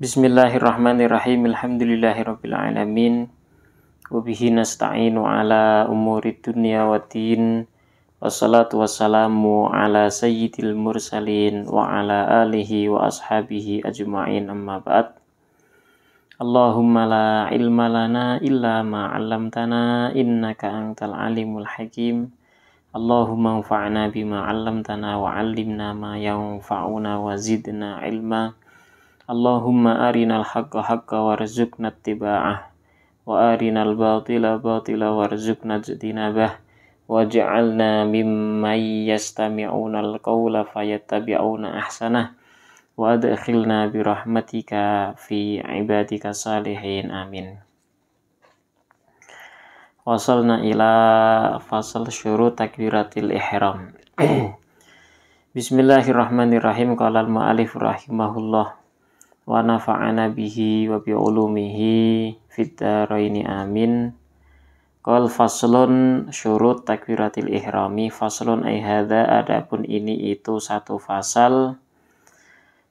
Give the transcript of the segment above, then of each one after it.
Bismillahirrahmanirrahim. Alhamdulillahirabbil alamin. Wabihi nasta'inu ala umuri dunya waddin. Wassalatu wassalamu ala sayyidil mursalin wa ala alihi wa ashabihi ajma'in, amma ba'd. Allahumma la ilma lana illa ma 'allamtana innaka antal alimul hakim. Allahumma anfa'na bima 'allamtana wa 'allimna ma yanfa'una wa zidna ilma. Allahumma arinal haqqa haqqa warzuqna ittiba'ah wa arinal batila batila warzuqna ijtinabah waj'alna mimman yastami'una al-qawla fayattabi'una ahsanah wa adkhilna birahmatika fi ibadika salihin, amin. Wasalna ila fasal syurut takbiratil ihram. Bismillahirrahmanirrahim. Qala al-mu'allif rahimahullah wa nafa'ana bihi wa bi ulumihi fid dharaini, amin. Qal faslun syurut takbiratil ihrami. Faslun ay hadza, adapun ini itu satu fasal.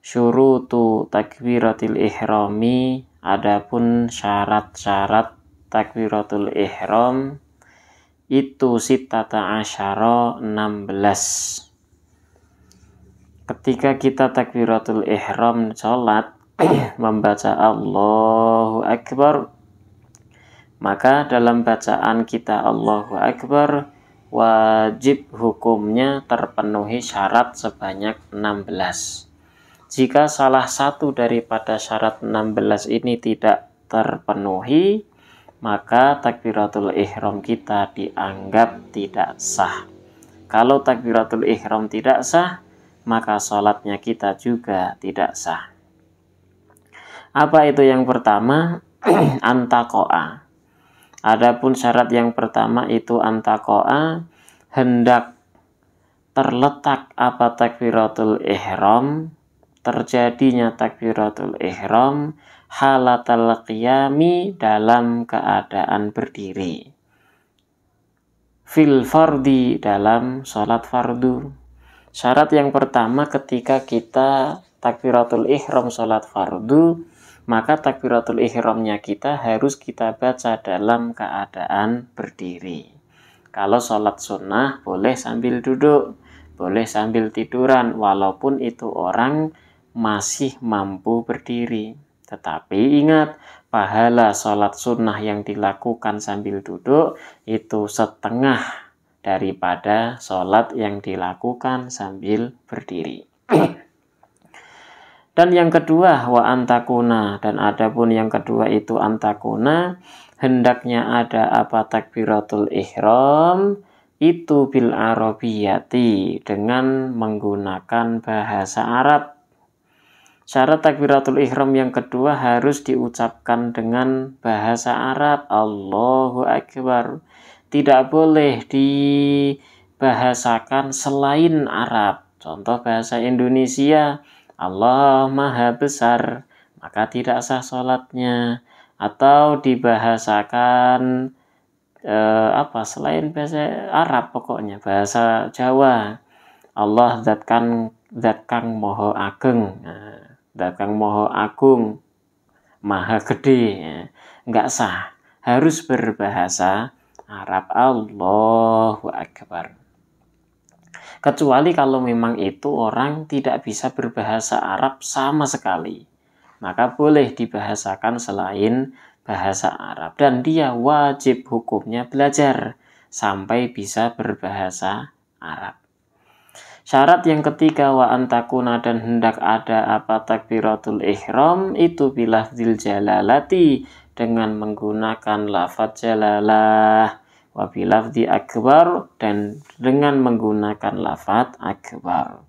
Syurutu takbiratil ihrami, adapun syarat-syarat takbiratul ihram itu sittata asyara, 16. Ketika kita takbiratul ihram salat membaca Allahu Akbar, maka dalam bacaan kita Allahu Akbar wajib hukumnya terpenuhi syarat sebanyak 16. Jika salah satu daripada syarat 16 ini tidak terpenuhi, maka takbiratul ihram kita dianggap tidak sah. Kalau takbiratul ihram tidak sah, maka sholatnya kita juga tidak sah. Apa itu yang pertama? Antaqo'a. Adapun syarat yang pertama itu antaqo'a, hendak terletak apa takbiratul ihram, terjadinya takbiratul ihram halatal qiyami, dalam keadaan berdiri, fil fardi, dalam sholat fardu. Syarat yang pertama, ketika kita takbiratul ihram sholat fardu, maka takbiratul ihramnya kita harus kita baca dalam keadaan berdiri. Kalau sholat sunnah boleh sambil duduk, boleh sambil tiduran, walaupun itu orang masih mampu berdiri. Tetapi ingat, pahala sholat sunnah yang dilakukan sambil duduk itu setengah daripada sholat yang dilakukan sambil berdiri. Dan yang kedua, wa antakuna, dan adapun yang kedua itu antakuna, hendaknya ada apa takbiratul ihram itu bil arabiyati, dengan menggunakan bahasa Arab. Syarat takbiratul ihram yang kedua harus diucapkan dengan bahasa Arab, Allahu Akbar. Tidak boleh dibahasakan selain Arab. Contoh bahasa Indonesia, Allah Maha Besar, maka tidak sah sholatnya. Atau dibahasakan selain bahasa Arab, pokoknya bahasa Jawa, Allah zat kang moho ageng, zat kang moho agung, maha gede, enggak sah. Harus berbahasa Arab, Allahu Akbar. Kecuali kalau memang itu orang tidak bisa berbahasa Arab sama sekali, maka boleh dibahasakan selain bahasa Arab. Dan dia wajib hukumnya belajar sampai bisa berbahasa Arab. Syarat yang ketiga, wa antakuna, dan hendak ada apa takbiratul ihram itu bilafzil jalalati, dengan menggunakan lafaz jalalah, wa bilafzi akbar, dan dengan menggunakan lafaz akbar.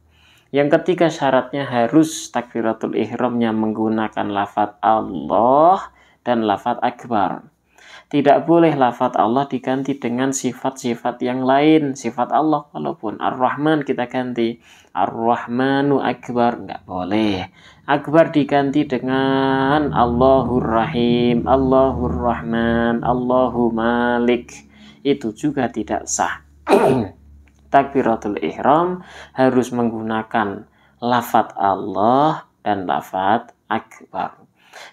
Yang ketiga syaratnya harus takbiratul ihramnya menggunakan lafaz Allah dan lafaz akbar. Tidak boleh lafaz Allah diganti dengan sifat-sifat yang lain. Sifat Allah walaupun Ar-Rahman kita ganti Ar-Rahmanu Akbar, enggak boleh. Akbar diganti dengan Allahur Rahim, Allahur Rahman, Allahu Malik, itu juga tidak sah. Takbiratul ihram harus menggunakan lafaz Allah dan lafaz akbar.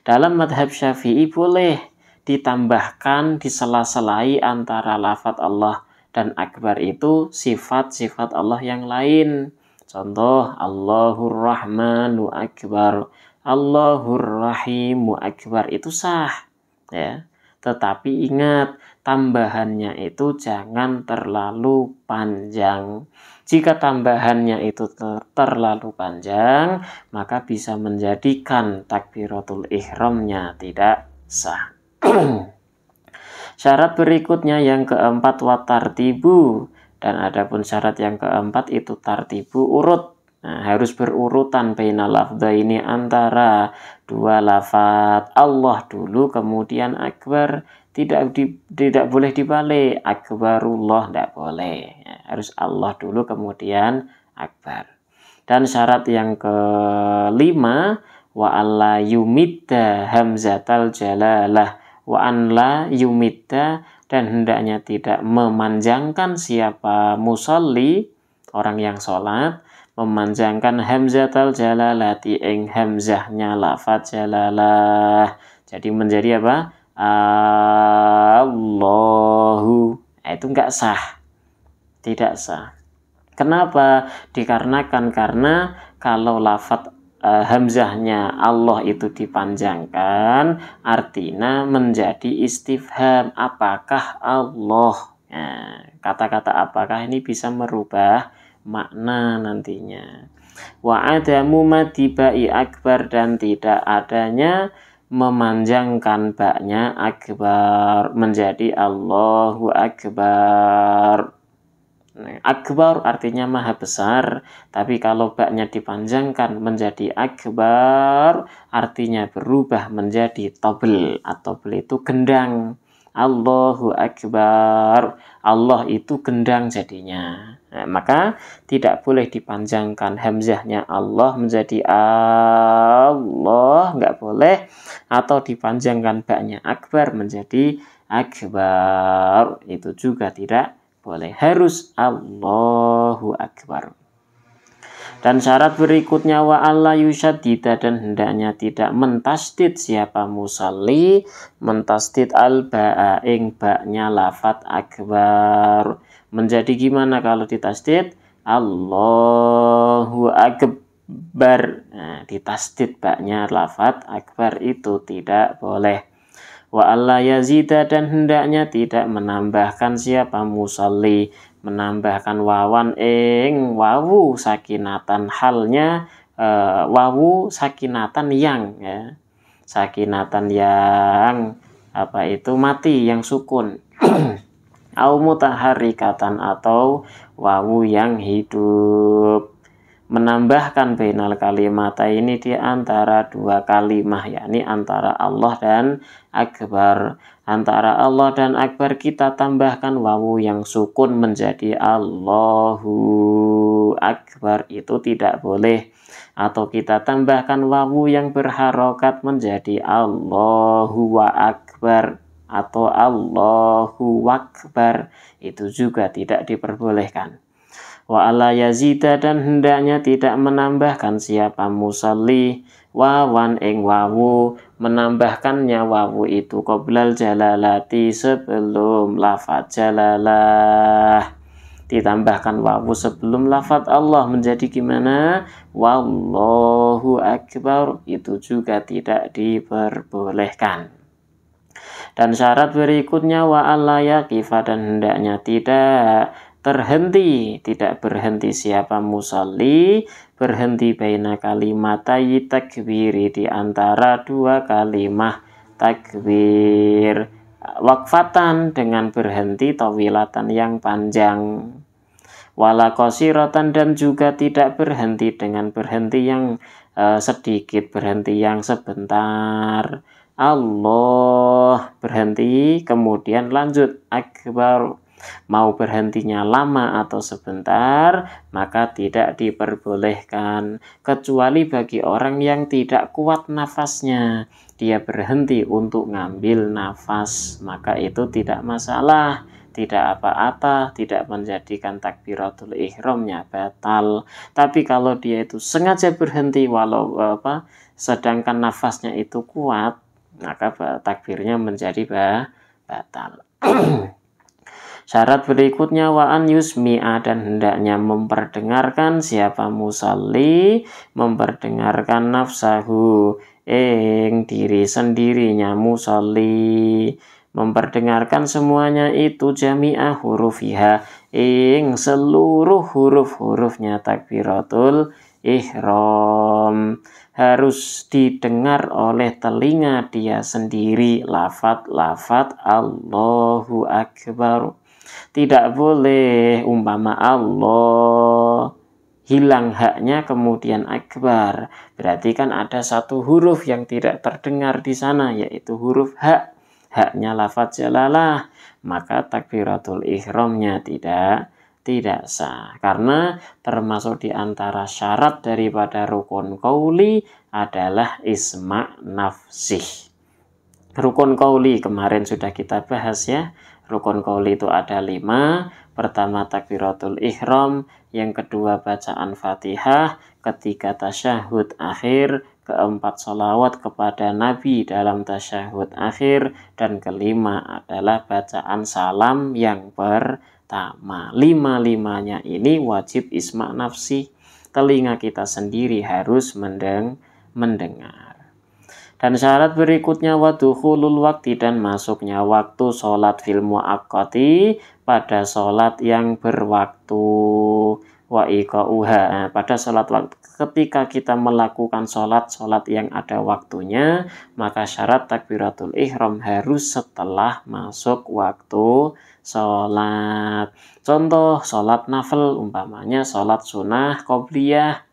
Dalam madhab Syafi'i boleh ditambahkan, disela-selai antara lafadz Allah dan akbar itu sifat-sifat Allah yang lain. Contoh, Allahur Rahmanu Akbar, Allahur Rahimu Akbar, itu sah. Ya. Tetapi ingat, tambahannya itu jangan terlalu panjang. Jika tambahannya itu terlalu panjang, maka bisa menjadikan takbiratul ihramnya tidak sah. Syarat berikutnya yang keempat watartibu, dan adapun syarat yang keempat itu tartibu, urut. Nah, harus berurutan bainal lafdzaini, antara dua lafaz. Allah dulu kemudian akbar, tidak boleh dibalik. Akbarullah tidak boleh. Ya, harus Allah dulu kemudian akbar. Dan syarat yang kelima, wa alla yumidda hamzatal jalalah, wa an la yumidda, dan hendaknya tidak memanjangkan siapa musolli, orang yang sholat, memanjangkan hamzatal jalalati, ing hamzahnya lafaz jalalah. Jadi menjadi apa? Allahu. Itu enggak sah. Tidak sah. Kenapa? Dikarenakan karena kalau lafaz hamzahnya Allah itu dipanjangkan, artinya menjadi istifham, apakah Allah. Nah, kata-kata apakah ini bisa merubah makna nantinya. Wa adamu madibai akbar, dan tidak adanya memanjangkan baknya akbar menjadi Allahu Akbar. Akbar artinya maha besar, tapi kalau baknya dipanjangkan menjadi akbar, artinya berubah menjadi tobel. Tobel itu gendang. Allahu Akbar, Allah itu gendang jadinya. Nah, maka tidak boleh dipanjangkan hamzahnya Allah menjadi Allah, nggak boleh. Atau dipanjangkan baknya akbar menjadi akbar, itu juga tidak boleh. Harus Allahu Akbar. Dan syarat berikutnya wa alla yusyaddida, dan hendaknya tidak mentasdid siapa musalli, mentasdid al-ba'a, ing ba'nya lafadz akbar. Menjadi gimana kalau ditasdid? Allahu Akbar. Nah, ditasdid ba'nya lafadz akbar itu tidak boleh. Wa alla yazida, dan hendaknya tidak menambahkan siapa musalli, menambahkan wawan ing wawu sakinatan, halnya wawu sakinatan yang, ya, sakinatan yang apa itu mati, yang sukun. Au mutaharrikatan, atau wawu yang hidup. Menambahkan bainal kalimata ini di antara dua kalimah, yakni antara Allah dan akbar. Antara Allah dan akbar kita tambahkan wawu yang sukun menjadi Allahu Akbar, itu tidak boleh. Atau kita tambahkan wawu yang berharokat menjadi Allahu wa Akbar atau Allahu Akbar, itu juga tidak diperbolehkan. Wa alla yazida, dan hendaknya tidak menambahkan siapa musalli wawan ing wawu, menambahkannya wawu itu qoblal jalalati, sebelum lafadz jalalah. Ditambahkan wawu sebelum lafadz Allah menjadi gimana? Wallahu Akbar, itu juga tidak diperbolehkan. Dan syarat berikutnya wa alla yaqifa, dan hendaknya tidak terhenti, tidak berhenti siapa musalli, berhenti baina kalimatai takbiri, di antara dua kalimah takbir, wakfatan, dengan berhenti tawilatan yang panjang, wala qasiratan, dan juga tidak berhenti dengan berhenti yang sedikit, berhenti yang sebentar. Allah, berhenti kemudian lanjut akbar. Mau berhentinya lama atau sebentar, maka tidak diperbolehkan, kecuali bagi orang yang tidak kuat nafasnya, dia berhenti untuk ngambil nafas, maka itu tidak masalah, tidak apa-apa, tidak menjadikan takbiratul ihramnya batal. Tapi kalau dia itu sengaja berhenti, walau sedangkan nafasnya itu kuat, maka takbirnya menjadi batal. Syarat berikutnya wa'an yusmi'a, dan hendaknya memperdengarkan siapa musalli, memperdengarkan nafsahu ing diri sendirinya musalli, memperdengarkan semuanya itu jami'ah hurufiha ing seluruh huruf-hurufnya takbiratul ihram, harus didengar oleh telinga dia sendiri lafat-lafat Allahu Akbar. Tidak boleh umpama Allah hilang haknya kemudian akbar, berarti kan ada satu huruf yang tidak terdengar di sana, yaitu huruf hak, haknya lafaz jalalah, maka takbiratul ihramnya tidak sah, karena termasuk di antara syarat daripada rukun qauli adalah isma' nafsih. Rukun qauli kemarin sudah kita bahas ya. Rukun qauli itu ada 5. Pertama takbiratul ihram, yang kedua bacaan Fatihah, ketiga tasyahud akhir, keempat sholawat kepada Nabi dalam tasyahud akhir, dan kelima adalah bacaan salam yang pertama. 5-5-nya ini wajib isma' nafsi. Telinga kita sendiri harus mendengar. Dan syarat berikutnya wadukhulul waktu, dan masuknya waktu sholat fil muaqqati, pada sholat yang berwaktu, wa iqa'uha, pada sholat waktu. Ketika kita melakukan sholat yang ada waktunya, maka syarat takbiratul ihram harus setelah masuk waktu sholat. Contoh sholat nafil, umpamanya sholat sunnah qobliyah.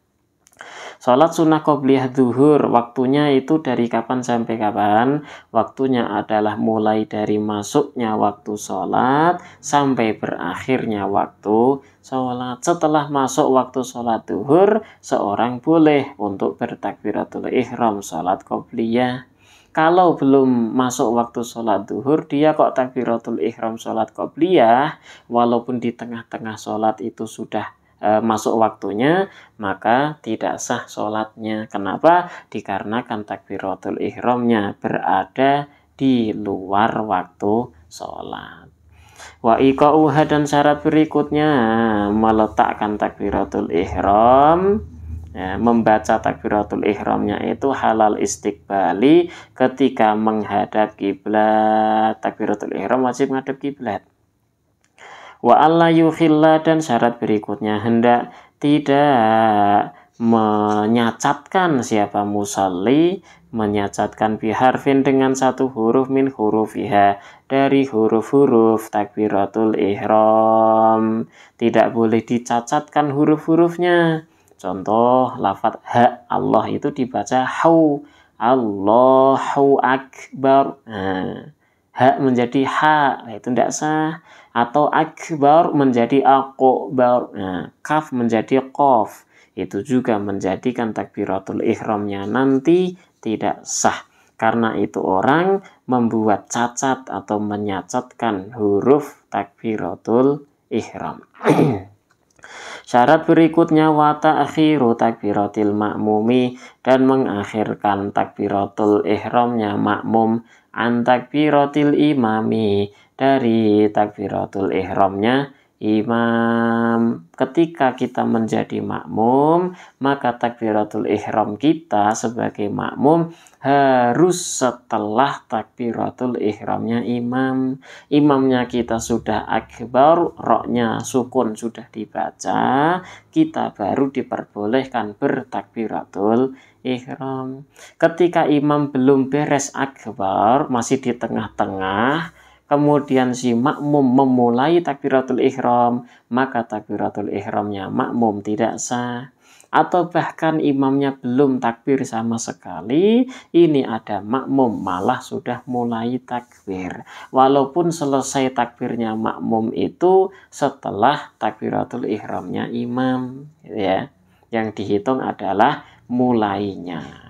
Sholat sunnah qobliyah zuhur, waktunya itu dari kapan sampai kapan? Waktunya adalah mulai dari masuknya waktu sholat sampai berakhirnya waktu sholat. Setelah masuk waktu sholat zuhur, seorang boleh untuk bertakbiratul ihram sholat qobliyah. Kalau belum masuk waktu sholat zuhur, dia kok takbiratul ihram sholat qobliyah, walaupun di tengah-tengah sholat itu sudah masuk waktunya, maka tidak sah sholatnya. Kenapa? Dikarenakan takbiratul ihramnya berada di luar waktu sholat. Wa iqa'uha, dan syarat berikutnya meletakkan takbiratul ihram, ya, membaca takbiratul ihramnya itu halal istiqbali ketika menghadap kiblat. Takbiratul ihram wajib menghadap kiblat. Wa alla yukhilla, dan syarat berikutnya hendak tidak menyacatkan siapa musalli, menyacatkan biharfin dengan satu huruf min hurufiha, dari huruf-huruf takbiratul ihram. Tidak boleh dicacatkan huruf-hurufnya. Contoh lafaz ha, Allah itu dibaca hau, Allahu akbar. Ha menjadi ha, itu tidak sah. Atau akbar menjadi akbar, kaf menjadi qaf, itu juga menjadikan takbiratul ihramnya nanti tidak sah, karena itu orang membuat cacat atau menyacatkan huruf takbiratul ihram. Syarat berikutnya wa ta'khiru takbiratil ma'mumi, dan mengakhirkan takbiratul ihramnya makmum an takbiratil imami, dari takbiratul ihramnya imam. Ketika kita menjadi makmum, maka takbiratul ihram kita sebagai makmum harus setelah takbiratul ihramnya imam. Imamnya kita sudah akbar, roknya sukun sudah dibaca, kita baru diperbolehkan bertakbiratul ihram. Ketika imam belum beres akbar, masih di tengah-tengah, kemudian si makmum memulai takbiratul ihram, maka takbiratul ihramnya makmum tidak sah. Atau bahkan imamnya belum takbir sama sekali, ini ada makmum malah sudah mulai takbir, walaupun selesai takbirnya makmum itu setelah takbiratul ihramnya imam, ya. Yang dihitung adalah mulainya.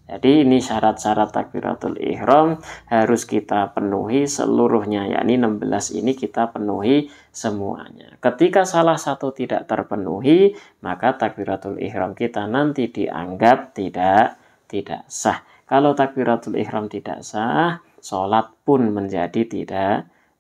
Jadi ini syarat-syarat takbiratul ihram harus kita penuhi seluruhnya, yakni 16 ini kita penuhi semuanya. Ketika salah satu tidak terpenuhi, maka takbiratul ihram kita nanti dianggap tidak tidak sah. Kalau takbiratul ihram tidak sah, sholat pun menjadi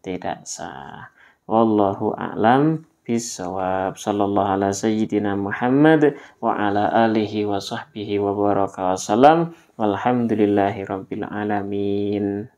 tidak sah. Wallahu a'lam bishawab. Sallallahu ala sayyidina Muhammad wa ala alihi wa sahbihi wa baraka wa salam. Walhamdulillahi rabbil alamin.